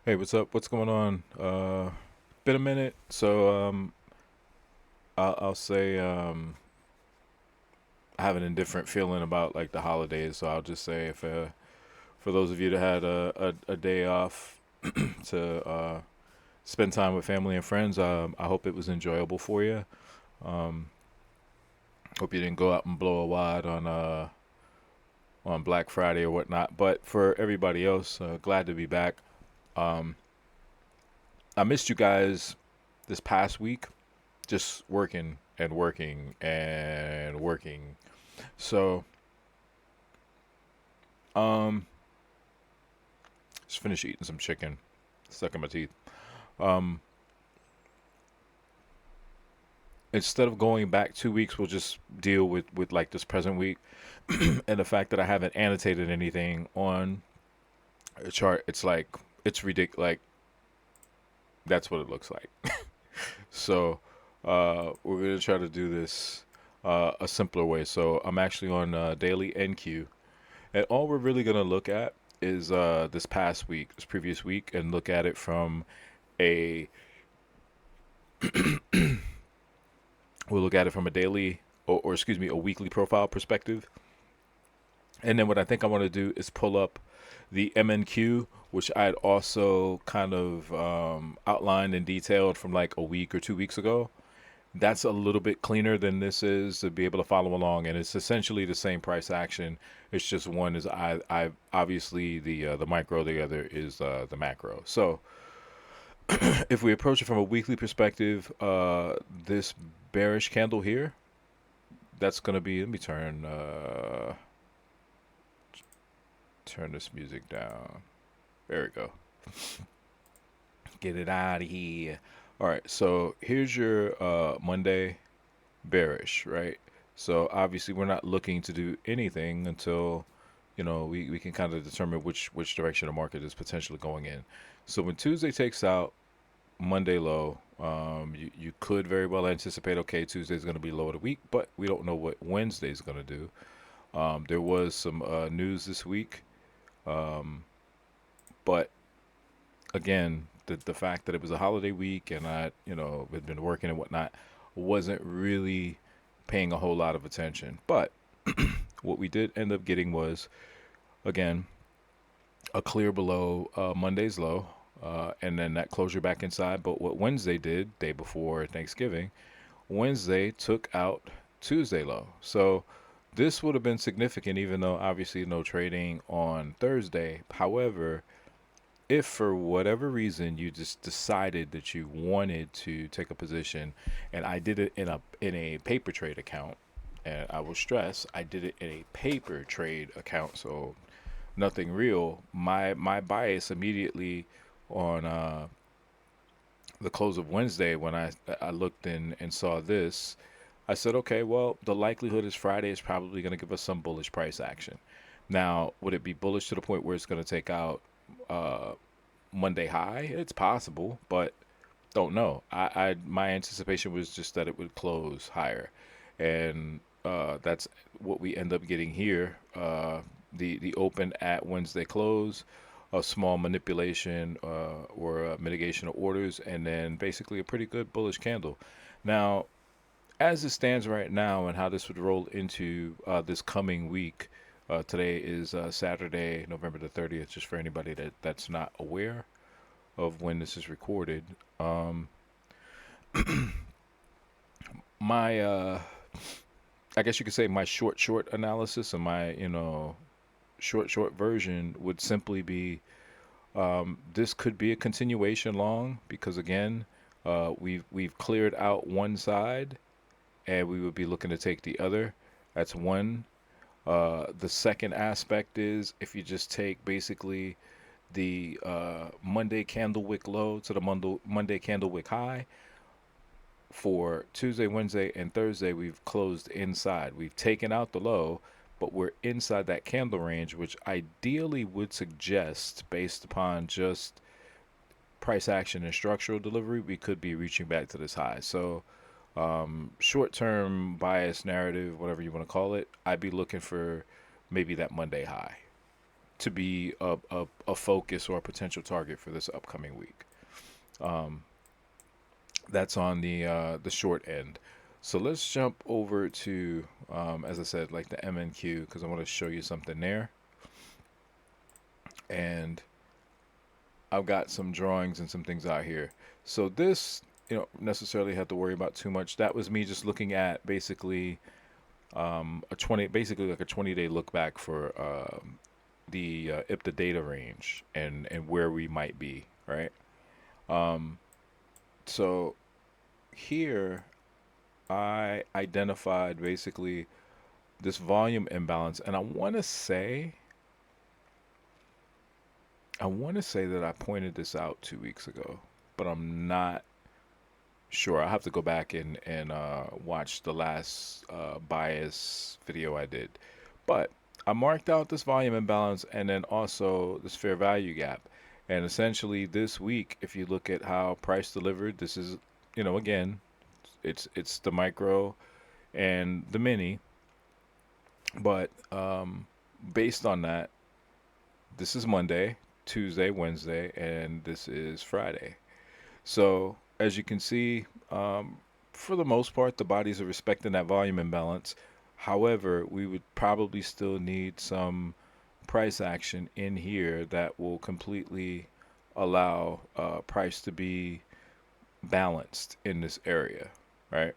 Hey, what's up? What's going on? Been a minute, so I'll say I have an indifferent feeling about like the holidays. So I'll just say if for those of you that had a day off to spend time with family and friends, I hope it was enjoyable for you. Um, Hope you didn't go out and blow a wad on Black Friday or whatnot. But for everybody else, glad to be back. Um, I missed you guys this past week, just working and working and working. So, um, just finished eating some chicken, stuck in my teeth. Um, Instead of going back 2 weeks, we'll just deal with like this present week and the fact that I haven't annotated anything on a chart. It's like it's ridiculous. Like that's what it looks like. So, we're gonna try to do this a simpler way. So I'm actually on daily NQ. And all we're really going to look at is this past week, this previous week, and look at it from a, we'll look at it from a daily, or excuse me, a weekly profile perspective. And then what I think I want to do is pull up the MNQ, which I had also kind of outlined and detailed from like a week or 2 weeks ago. That's a little bit cleaner than this is to be able to follow along, and it's essentially the same price action. It's just one is I obviously the micro, the other is the macro. So if we approach it from a weekly perspective, this bearish candle here, that's gonna be. Let me turn this music down. There we go. Get it out of here. All right, so here's your Monday bearish, right? So obviously we're not looking to do anything until we can kind of determine which direction the market is potentially going in. So when Tuesday takes out Monday low, you could very well anticipate, okay, Tuesday's going to be low of the week, but we don't know what Wednesday's going to do. There was some news this week, um, but again, the fact that it was a holiday week and I had been working and whatnot, wasn't really paying a whole lot of attention. But what we did end up getting was, again, a clear below Monday's low, and then that closure back inside. But what Wednesday did, day before Thanksgiving, Wednesday took out Tuesday low. So this would have been significant, even though obviously no trading on Thursday. However, if for whatever reason you just decided that you wanted to take a position, and I did it in a paper trade account, and I will stress I did it in a paper trade account, so nothing real. My bias immediately on the close of Wednesday when I looked in and saw this, I said, okay, well the likelihood is Friday is probably going to give us some bullish price action. Now, would it be bullish to the point where it's going to take out uh, Monday high? It's possible, but don't know. I my anticipation was just that it would close higher, and that's what we end up getting here. The open at Wednesday close, a small manipulation or mitigation of orders, and then basically a pretty good bullish candle. Now, as it stands right now, and how this would roll into this coming week. Today is Saturday, November the 30th. Just for anybody that's not aware of when this is recorded. Um, my I guess you could say my short analysis and my short version would simply be, this could be a continuation long because again, we've cleared out one side and we would be looking to take the other. That's one. The second aspect is if you just take basically the Monday candle wick low to the Monday candle wick high, for Tuesday, Wednesday, and Thursday, we've closed inside. We've taken out the low, but we're inside that candle range, which ideally would suggest, based upon just price action and structural delivery, we could be reaching back to this high. So, short term bias narrative, whatever you want to call it, I'd be looking for maybe that Monday high. to be a focus or a potential target for this upcoming week. Um, that's on the short end. So let's jump over to, as I said, like the MNQ, because I want to show you something there. And I've got some drawings and some things out here. So this, you know, necessarily have to worry about too much. That was me just looking at basically a 20, basically like a 20-day look back for the IPTA data range and where we might be, right? Um, so here I identified basically this volume imbalance, and I want to say that I pointed this out 2 weeks ago, but I'm not sure. I have to go back and watch the last bias video I did. But I marked out this volume imbalance and then also this fair value gap. And essentially this week, if you look at how price delivered, this is, you know, again, it's the micro and the mini, but based on that, this is Monday, Tuesday, Wednesday, and this is Friday. So as you can see, for the most part, the bodies are respecting that volume imbalance. However, we would probably still need some price action in here that will completely allow price to be balanced in this area, right?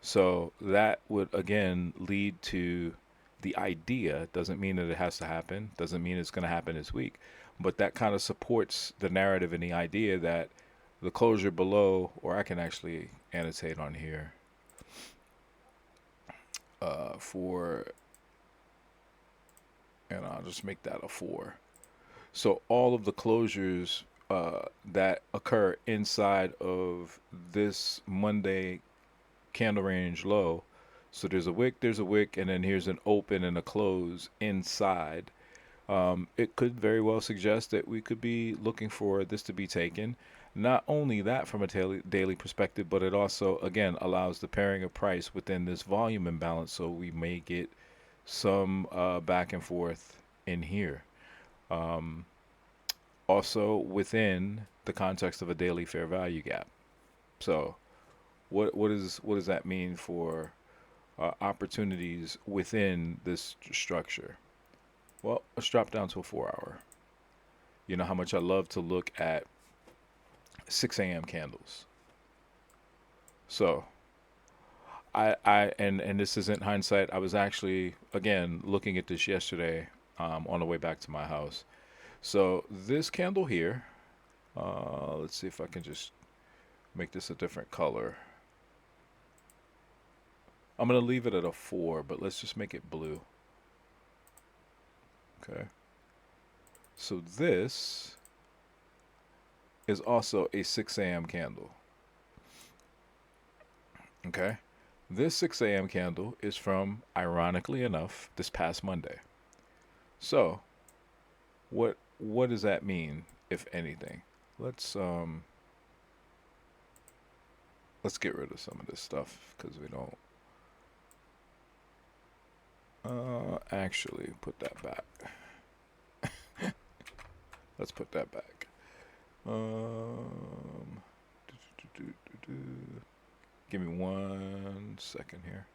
So that would again lead to the idea. Doesn't mean that it has to happen, doesn't mean it's going to happen this week, but that kind of supports the narrative and the idea that the closure below, or I can actually annotate on here for, and I'll just make that a 4. So all of the closures that occur inside of this Monday candle range low. So there's a wick, and then here's an open and a close inside. It could very well suggest that we could be looking for this to be taken. Not only that from a daily perspective, but it also, again, allows the pairing of price within this volume imbalance. So we may get some back and forth in here. Um, Also within the context of a daily fair value gap. So what does that mean for opportunities within this structure? Well, let's drop down to a 4 hour. You know how much I love to look at 6 a.m. candles. So and this isn't hindsight. I was actually again looking at this yesterday on the way back to my house. So this candle here, let's see if I can just make this a different color. I'm gonna leave it at a 4, but let's just make it blue. Okay. So this is also a 6 a.m. candle. Okay. This 6 a.m. candle is from, ironically enough, this past Monday. So, what does that mean, if anything? Let's um let's get rid of some of this stuff because we don't actually put that back. Let's put that back. Um Give me 1 second here.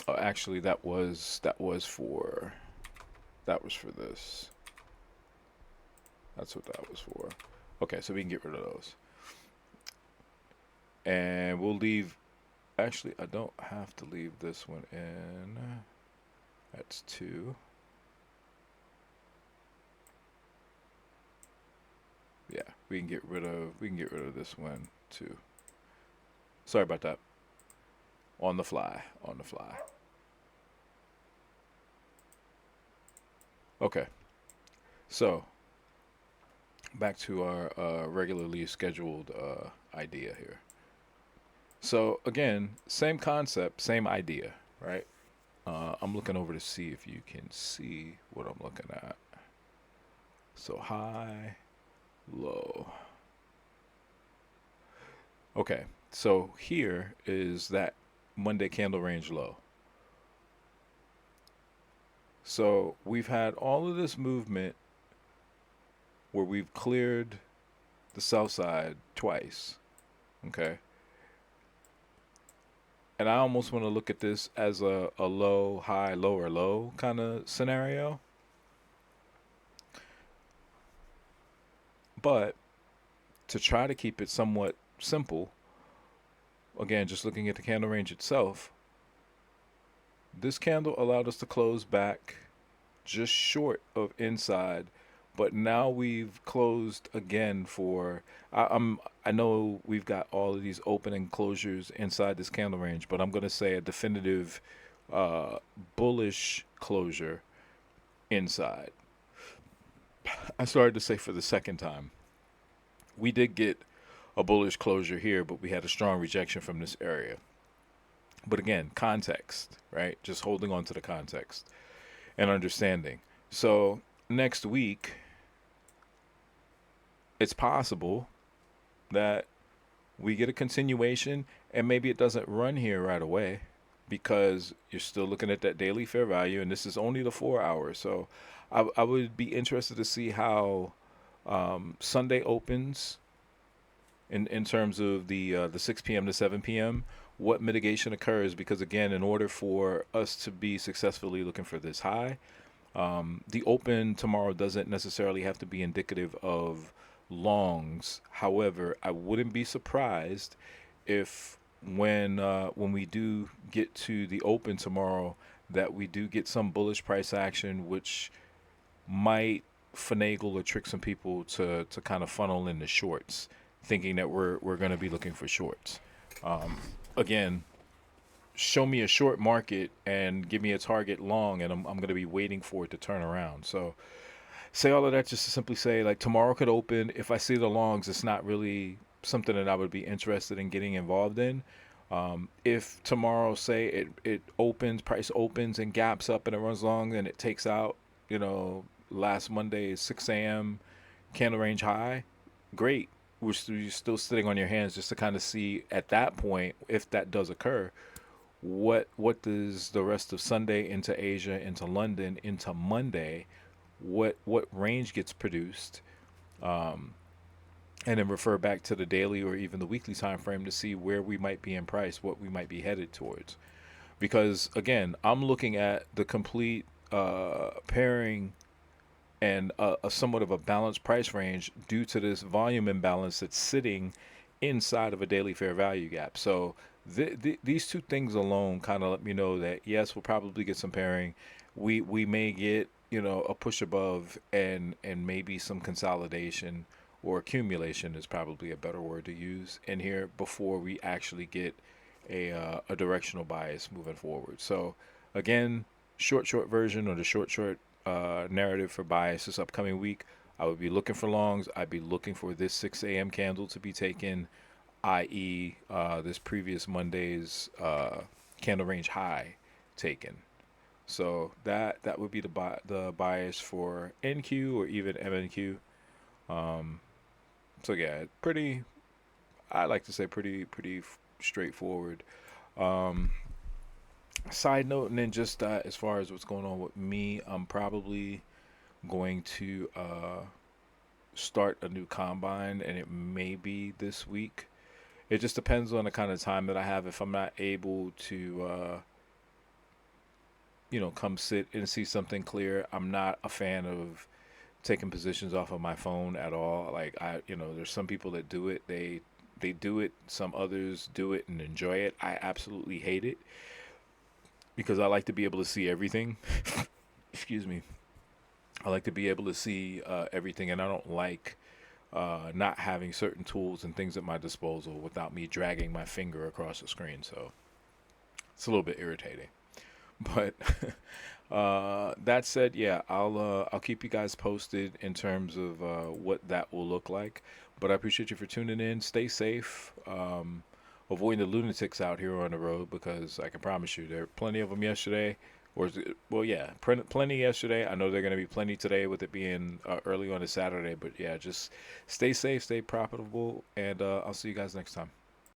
Oh, actually, that was for this. That's what that was for. Okay, so we can get rid of those, and we'll leave. Actually, I don't have to leave this one in. That's 2. Yeah, we can get rid of this one too. Sorry about that. On the fly, on the fly. Okay, so back to our regularly scheduled idea here. So again, same concept, same idea, right? I'm looking over to see if you can see what I'm looking at. So high, low. Okay, so here is that Monday candle range low. So we've had all of this movement where we've cleared the sell side twice. Okay. And I almost want to look at this as a low, high, lower, low kind of scenario. But to try to keep it somewhat simple, again, just looking at the candle range itself, this candle allowed us to close back just short of inside, but now we've closed again for. I know we've got all of these open and closures inside this candle range, but I'm going to say a definitive uh, bullish closure inside. I started to say for the second time. We did get a bullish closure here, but we had a strong rejection from this area. But again, context, right? Just holding on to the context and understanding. So next week, it's possible that we get a continuation and maybe it doesn't run here right away because you're still looking at that daily fair value and this is only the 4 hours. So I would be interested to see how Sunday opens in terms of the 6 p.m. to 7 p.m. What mitigation occurs because again, in order for us to be successfully looking for this high, the open tomorrow doesn't necessarily have to be indicative of longs. However, I wouldn't be surprised if when we do get to the open tomorrow that we do get some bullish price action, which might finagle or trick some people to kind of funnel in the shorts, thinking that we're going to be looking for shorts. Um, Again, show me a short market and give me a target long, and I'm going to be waiting for it to turn around. So say all of that just to simply say, like, tomorrow could open. If I see the longs, it's not really something that I would be interested in getting involved in. If tomorrow, say it opens, price opens and gaps up and it runs long and it takes out, you know, last Monday's 6 a.m. candle range high, great. You're still sitting on your hands just to kind of see at that point if that does occur. What does the rest of Sunday into Asia, into London, into Monday? What range gets produced? Um, and then refer back to the daily or even the weekly time frame to see where we might be in price, what we might be headed towards. Because again, I'm looking at the complete pairing and a somewhat of a balanced price range due to this volume imbalance that's sitting inside of a daily fair value gap. So these two things alone kind of let me know that yes, we'll probably get some pairing. We may get, you know, a push above and maybe some consolidation or accumulation is probably a better word to use in here before we actually get a directional bias moving forward. So again, short version or the short narrative for bias this upcoming week. I would be looking for longs. I'd be looking for this 6 a.m. candle to be taken, i.e., this previous Monday's candle range high taken. So that would be the bias for NQ or even MNQ. Um, so yeah, pretty. I like to say pretty straightforward. Um, Side note, and then just as far as what's going on with me, I'm probably going to start a new combine, and it may be this week. It just depends on the kind of time that I have. If I'm not able to, come sit and see something clear, I'm not a fan of taking positions off of my phone at all. Like there's some people that do it. They do it. Some others do it and enjoy it. I absolutely hate it because I like to be able to see everything. Excuse me. I like to be able to see everything, and I don't like not having certain tools and things at my disposal without me dragging my finger across the screen. So it's a little bit irritating. But that said, yeah, I'll keep you guys posted in terms of what that will look like. But I appreciate you for tuning in. Stay safe. Avoiding the lunatics out here on the road because I can promise you there are plenty of them yesterday. Well, yeah, plenty yesterday. I know there are going to be plenty today with it being early on a Saturday. But yeah, just stay safe, stay profitable, and I'll see you guys next time.